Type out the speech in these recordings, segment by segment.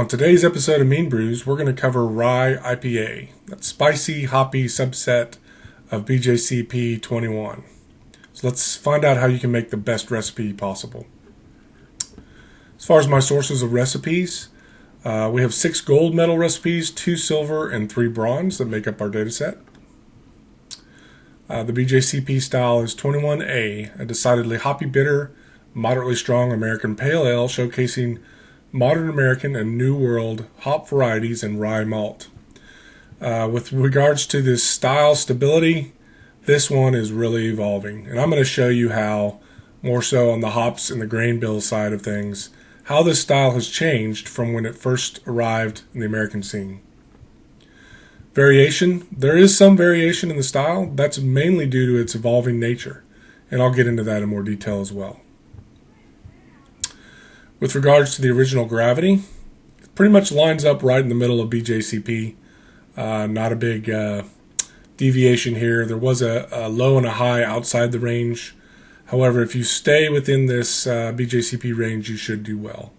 On today's episode of Mean Brews, we're going to cover Rye IPA, that spicy, hoppy subset of BJCP 21. So let's find out how you can make the best recipe possible. As far as my sources of recipes, we have 6 gold medal recipes, 2 silver, and 3 bronze that make up our data set. The BJCP style is 21A, a decidedly hoppy, bitter, moderately strong American Pale Ale showcasing modern American and New World hop varieties and rye malt. With regards to this style stability, this one is really evolving. And I'm going to show you how, more so on the hops and the grain bill side of things, how this style has changed from when it first arrived in the American scene. Variation. There is some variation in the style. That's mainly due to its evolving nature. And I'll get into that in more detail as well. With regards to the original gravity, it pretty much lines up right in the middle of BJCP. Not a big deviation here. There was a low and a high outside the range. However, if you stay within this BJCP range, you should do well.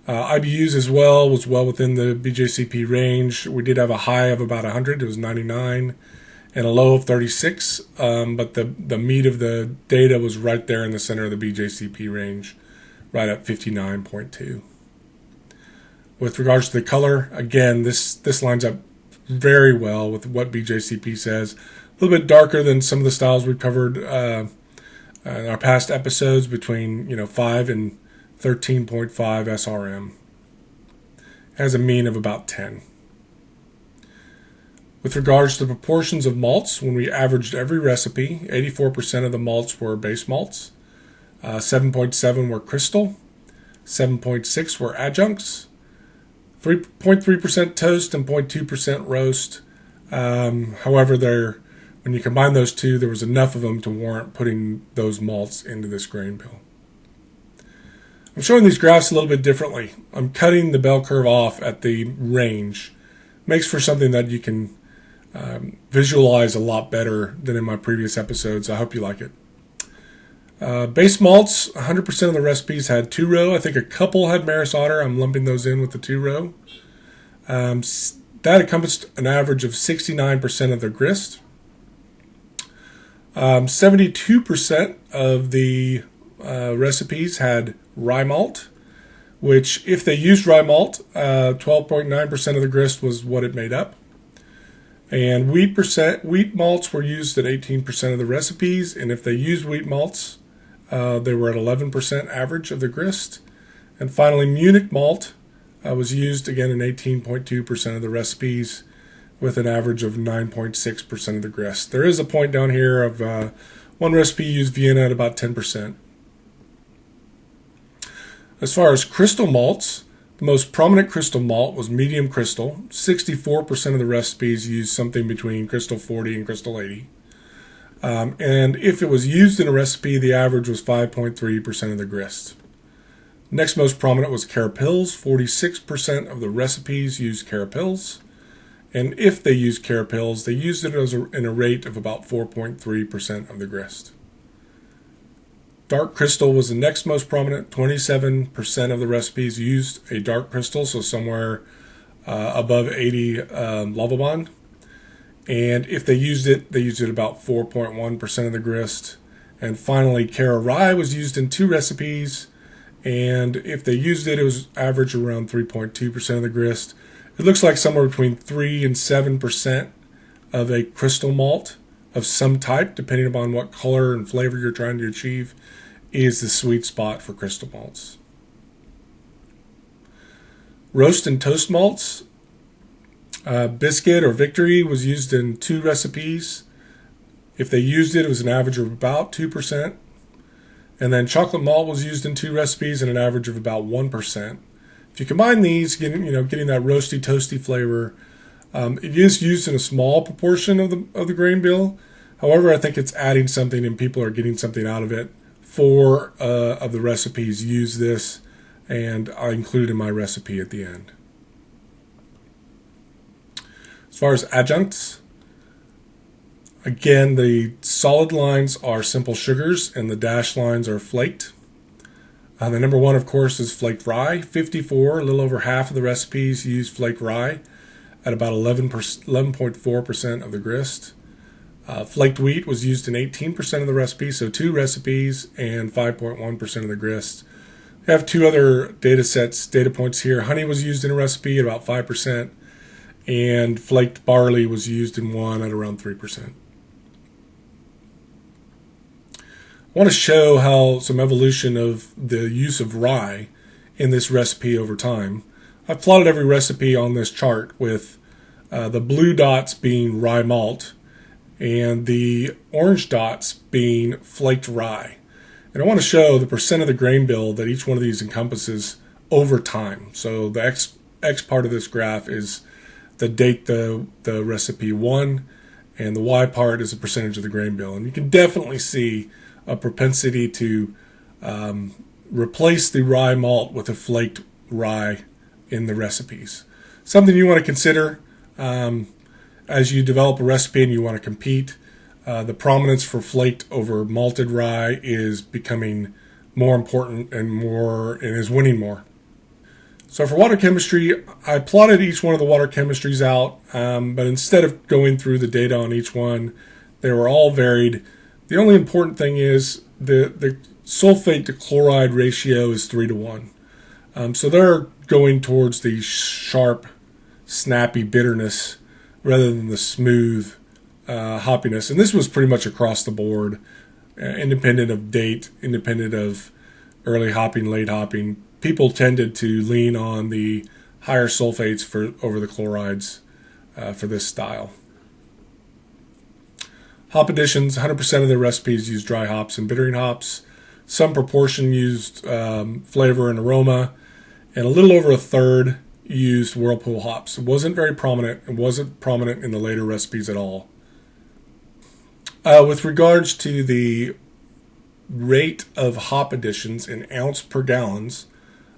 IBUs as well was well within the BJCP range. We did have a high of about 100. It was 99. And a low of 36. But the meat of the data was right there in the center of the BJCP range, right at 59.2. With regards to the color, again, this lines up very well with what BJCP says. A little bit darker than some of the styles we've covered in our past episodes, between 5 and 13.5 SRM. Has a mean of about 10. With regards to the proportions of malts, when we averaged every recipe, 84% of the malts were base malts. 7.7 were crystal, 7.6 were adjuncts, 3.3% toast, and 0.2% roast. However, when you combine those two, there was enough of them to warrant putting those malts into this grain bill. I'm showing these graphs a little bit differently. I'm cutting the bell curve off at the range. Makes for something that you can visualize a lot better than in my previous episodes. I hope you like it. Base malts, 100% of the recipes had 2-row. I think a couple had Maris Otter. I'm lumping those in with the 2-row. That encompassed an average of 69% of the grist. 72% of the recipes had rye malt, which if they used rye malt, 12.9% of the grist was what it made up. And wheat malts were used at 18% of the recipes, and if they used wheat malts, they were at 11% average of the grist. And finally, Munich malt was used again in 18.2% of the recipes with an average of 9.6% of the grist. There is a point down here of one recipe used Vienna at about 10%. As far as crystal malts, the most prominent crystal malt was medium crystal. 64% of the recipes used something between crystal 40 and crystal 80. And if it was used in a recipe, the average was 5.3% of the grist. Next most prominent was carapils. 46% of the recipes used carapils. And if they used carapils, they used it in a rate of about 4.3% of the grist. Dark crystal was the next most prominent. 27% of the recipes used a dark crystal, so somewhere above 80 Lovibond. And if they used it about 4.1% of the grist. And finally, Cara Rye was used in 2 recipes. And if they used it, it was average around 3.2% of the grist. It looks like somewhere between 3 and 7% of a crystal malt of some type, depending upon what color and flavor you're trying to achieve, is the sweet spot for crystal malts. Roast and toast malts. Biscuit or Victory was used in 2 recipes. If they used it, it was an average of about 2%. And then chocolate malt was used in 2 recipes and an average of about 1%. If you combine these, getting that roasty, toasty flavor, it is used in a small proportion of the grain bill. However, I think it's adding something and people are getting something out of it. 4 of the recipes use this, and I include it in my recipe at the end. As far as adjuncts, again, the solid lines are simple sugars and the dashed lines are flaked. The number one, of course, is flaked rye. 54, a little over half of the recipes use flaked rye at about 11.4% of the grist. Flaked wheat was used in 18% of the recipes, so 2 recipes and 5.1% of the grist. We have 2 other data points here. Honey was used in a recipe at about 5%, and flaked barley was used in one at around 3%. I want to show how some evolution of the use of rye in this recipe over time. I've plotted every recipe on this chart with the blue dots being rye malt and the orange dots being flaked rye. And I want to show the percent of the grain bill that each one of these encompasses over time. So the X part of this graph is the date the recipe won, and the Y part is the percentage of the grain bill. And you can definitely see a propensity to replace the rye malt with a flaked rye in the recipes. Something you want to consider as you develop a recipe and you want to compete. The prominence for flaked over malted rye is becoming more important and is winning more. So for water chemistry, I plotted each one of the water chemistries out, but instead of going through the data on each one, they were all varied. The only important thing is the sulfate to chloride ratio is 3-to-1. So they're going towards the sharp, snappy bitterness rather than the smooth hoppiness. And this was pretty much across the board, independent of date, independent of early hopping, late hopping. People tended to lean on the higher sulfates over the chlorides for this style. Hop additions, 100% of the recipes use dry hops and bittering hops. Some proportion used flavor and aroma, and a little over a third used whirlpool hops. It wasn't very prominent. It wasn't prominent in the later recipes at all. With regards to the rate of hop additions in ounce per gallons,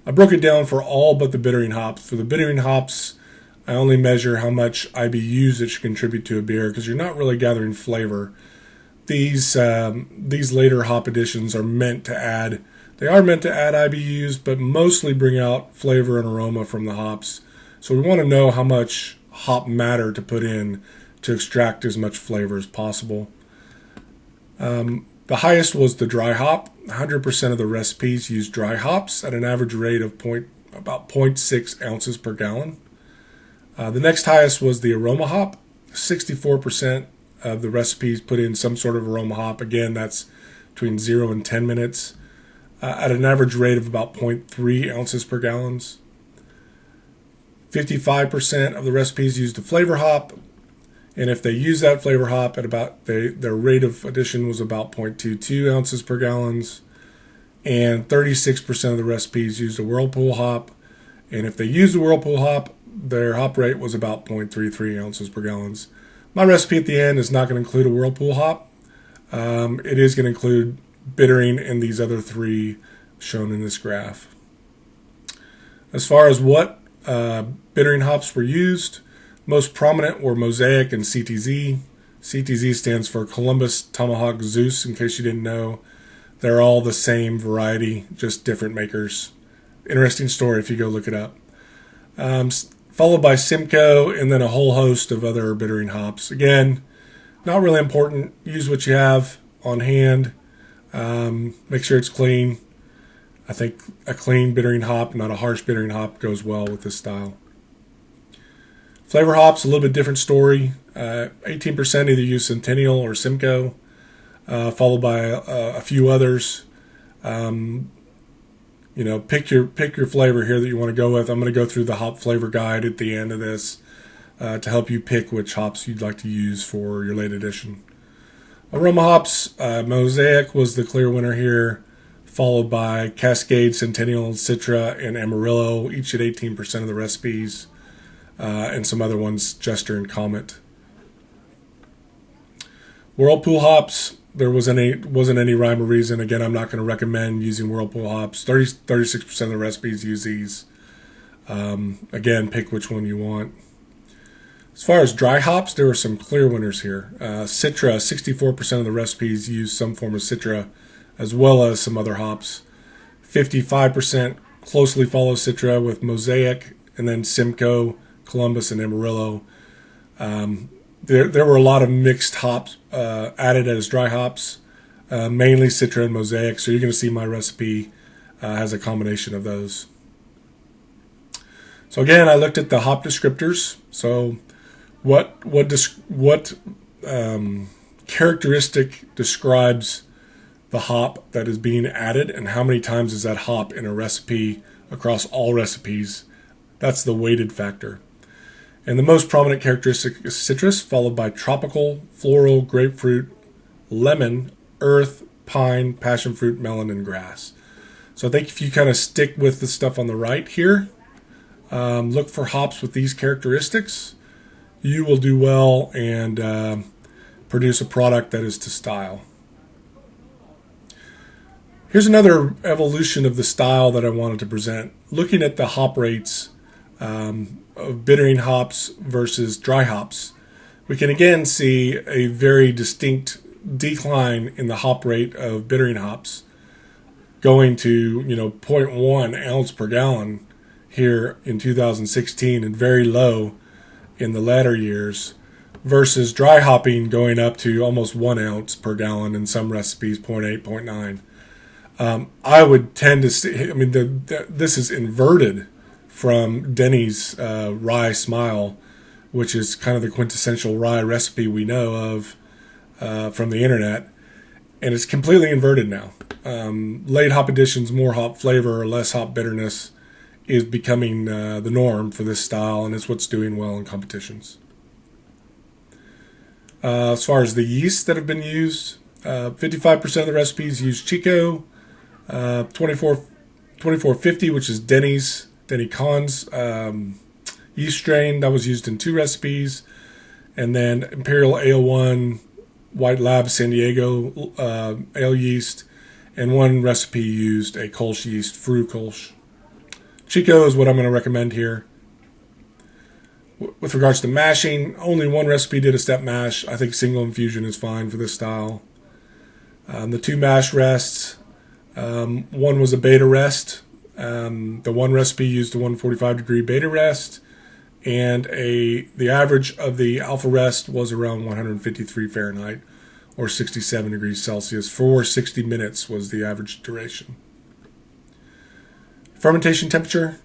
I broke it down for all but the bittering hops. For the bittering hops, I only measure how much IBUs it should contribute to a beer because you're not really gathering flavor. These later hop additions are meant to add. They are meant to add IBUs, but mostly bring out flavor and aroma from the hops. So we want to know how much hop matter to put in to extract as much flavor as possible. The highest was the dry hop. 100% of the recipes use dry hops at an average rate of about 0.6 ounces per gallon. The next highest was the aroma hop. 64% of the recipes put in some sort of aroma hop. Again, that's between 0 and 10 minutes at an average rate of about 0.3 ounces per gallon. 55% of the recipes used a flavor hop. And if they use that flavor hop at about their rate of addition was about 0.22 ounces per gallon, and 36% of the recipes used a whirlpool hop. And if they used a whirlpool hop, their hop rate was about 0.33 ounces per gallon. My recipe at the end is not going to include a whirlpool hop. It is going to include bittering and these other 3 shown in this graph. As far as what bittering hops were used, most prominent were Mosaic and CTZ. CTZ stands for Columbus, Tomahawk, Zeus, in case you didn't know. They're all the same variety, just different makers. Interesting story if you go look it up. Followed by Simcoe, and then a whole host of other bittering hops. Again, not really important. Use what you have on hand. Make sure it's clean. I think a clean bittering hop, not a harsh bittering hop, goes well with this style. Flavor hops, a little bit different story. 18% either use Centennial or Simcoe, followed by a few others. Pick your flavor here that you want to go with. I'm going to go through the hop flavor guide at the end of this to help you pick which hops you'd like to use for your late addition. Aroma hops, Mosaic was the clear winner here, followed by Cascade, Centennial, Citra, and Amarillo, each at 18% of the recipes. And some other ones, Jester and Comet. Whirlpool hops, there wasn't any rhyme or reason. Again, I'm not going to recommend using whirlpool hops. 36% of the recipes use these. Again, pick which one you want. As far as dry hops, there were some clear winners here. Citra, 64% of the recipes use some form of Citra, as well as some other hops. 55% closely follows Citra with Mosaic, and then Simcoe, Columbus, and Amarillo. There were a lot of mixed hops added as dry hops, mainly Citra and Mosaic. So you're going to see my recipe has a combination of those. So again, I looked at the hop descriptors. So what characteristic describes the hop that is being added, and how many times is that hop in a recipe across all recipes? That's the weighted factor. And the most prominent characteristic is citrus, followed by tropical, floral, grapefruit, lemon, earth, pine, passion fruit, melon, and grass. So I think if you kind of stick with the stuff on the right here, look for hops with these characteristics, you will do well and produce a product that is to style. Here's another evolution of the style that I wanted to present. Looking at the hop rates of bittering hops versus dry hops, we can again see a very distinct decline in the hop rate of bittering hops, going to 0.1 ounce per gallon here in 2016 and very low in the latter years, versus dry hopping going up to almost 1 ounce per gallon in some recipes, 0.8, 0.9. I would tend to see, this is inverted from Denny's Rye Smile, which is kind of the quintessential rye recipe we know of from the internet, and it's completely inverted now. Late hop additions, more hop flavor, or less hop bitterness is becoming the norm for this style, and it's what's doing well in competitions. As far as the yeasts that have been used, 55% of the recipes use Chico, 2450, which is Denny Kahn's yeast strain that was used in 2 recipes, and then Imperial Ale1, White Lab San Diego ale yeast, and 1 recipe used a Kolsch yeast, Fru Kolsch. Chico is what I'm going to recommend here. With regards to mashing, only 1 recipe did a step mash. I think single infusion is fine for this style. The 2 mash rests, 1 was a beta rest. The 1 recipe used a 145 degree beta rest, and the average of the alpha rest was around 153 Fahrenheit or 67 degrees Celsius for 60 minutes was the average duration. Fermentation temperature,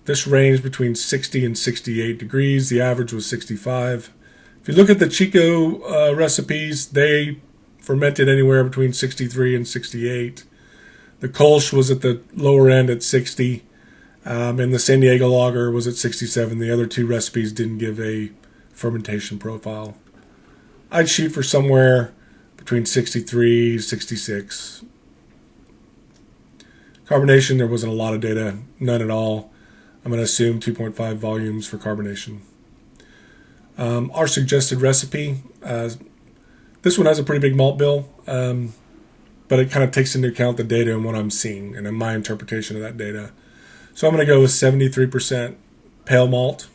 this ranged between 60 and 68 degrees. The average was 65. If you look at the Chico recipes, they fermented anywhere between 63 and 68. The Kolsch was at the lower end at 60, and the San Diego Lager was at 67. The other 2 recipes didn't give a fermentation profile. I'd shoot for somewhere between 63 and 66. Carbonation, there wasn't a lot of data, none at all. I'm going to assume 2.5 volumes for carbonation. Our suggested recipe, this one has a pretty big malt bill, but it kind of takes into account the data and what I'm seeing and my interpretation of that data. So I'm going to go with 73% pale malt,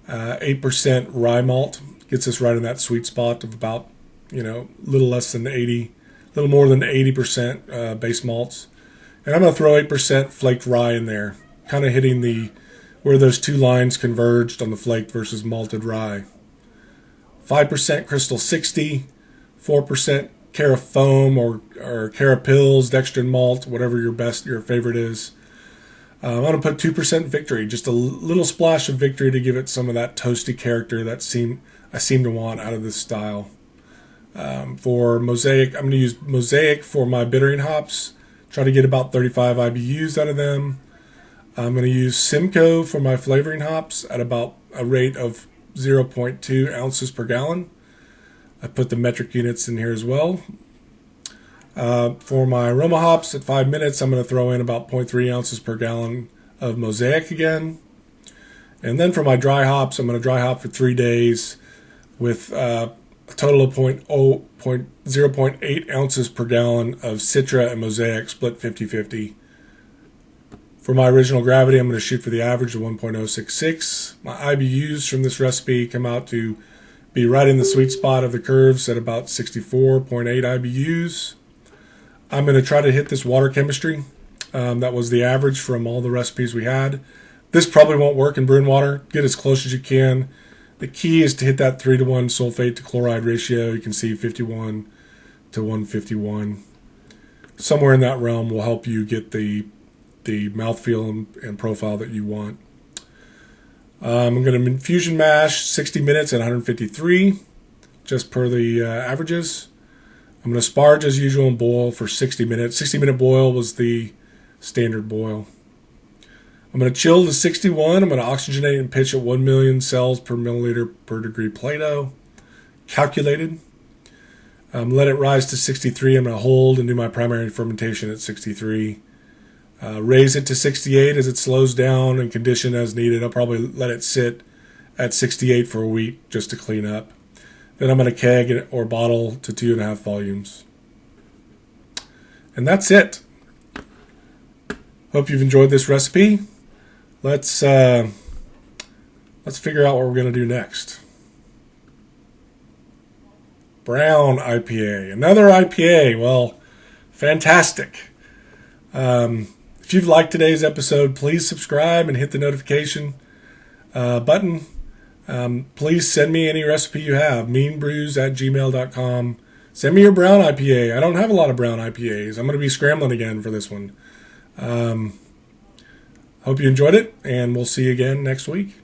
8% rye malt. Gets us right in that sweet spot of about, little less than 80, little more than 80% base malts. And I'm going to throw 8% flaked rye in there, kind of hitting where those 2 lines converged on the flaked versus malted rye. 5% Crystal 60, 4% Cara Foam or Cara Pills, dextrin malt, whatever your favorite is. I'm going to put 2% Victory, just a little splash of Victory to give it some of that toasty character that I seem to want out of this style. For Mosaic, I'm going to use Mosaic for my bittering hops. Try to get about 35 IBUs out of them. I'm going to use Simcoe for my flavoring hops at about a rate of 0.2 ounces per gallon. I put the metric units in here as well. For my aroma hops at 5 minutes, I'm going to throw in about 0.3 ounces per gallon of Mosaic again. And then for my dry hops, I'm going to dry hop for 3 days with a total of 0.8 ounces per gallon of Citra and Mosaic split 50-50. For my original gravity, I'm going to shoot for the average of 1.066. My IBUs from this recipe come out to be right in the sweet spot of the curves at about 64.8 IBUs. I'm going to try to hit this water chemistry. That was the average from all the recipes we had. This probably won't work in brewing water. Get as close as you can. The key is to hit that 3-to-1 sulfate to chloride ratio. You can see 51 to 151. Somewhere in that realm will help you get the mouthfeel and profile that you want. I'm going to infusion mash 60 minutes at 153, just per the averages. I'm going to sparge as usual and boil for 60 minutes. 60-minute boil was the standard boil. I'm going to chill to 61. I'm going to oxygenate and pitch at 1 million cells per milliliter per degree Plato. Calculated. Let it rise to 63. I'm going to hold and do my primary fermentation at 63. Raise it to 68 as it slows down and condition as needed. I'll probably let it sit at 68 for a week just to clean up. Then I'm going to keg or bottle to 2.5 volumes. And that's it. Hope you've enjoyed this recipe. Let's figure out what we're going to do next. Brown IPA. Another IPA. Well, fantastic. If you've liked today's episode, please subscribe and hit the notification button. Please send me any recipe you have. meanbrews@gmail.com. Send me your brown IPA. I don't have a lot of brown IPAs. I'm going to be scrambling again for this one. Hope you enjoyed it, and we'll see you again next week.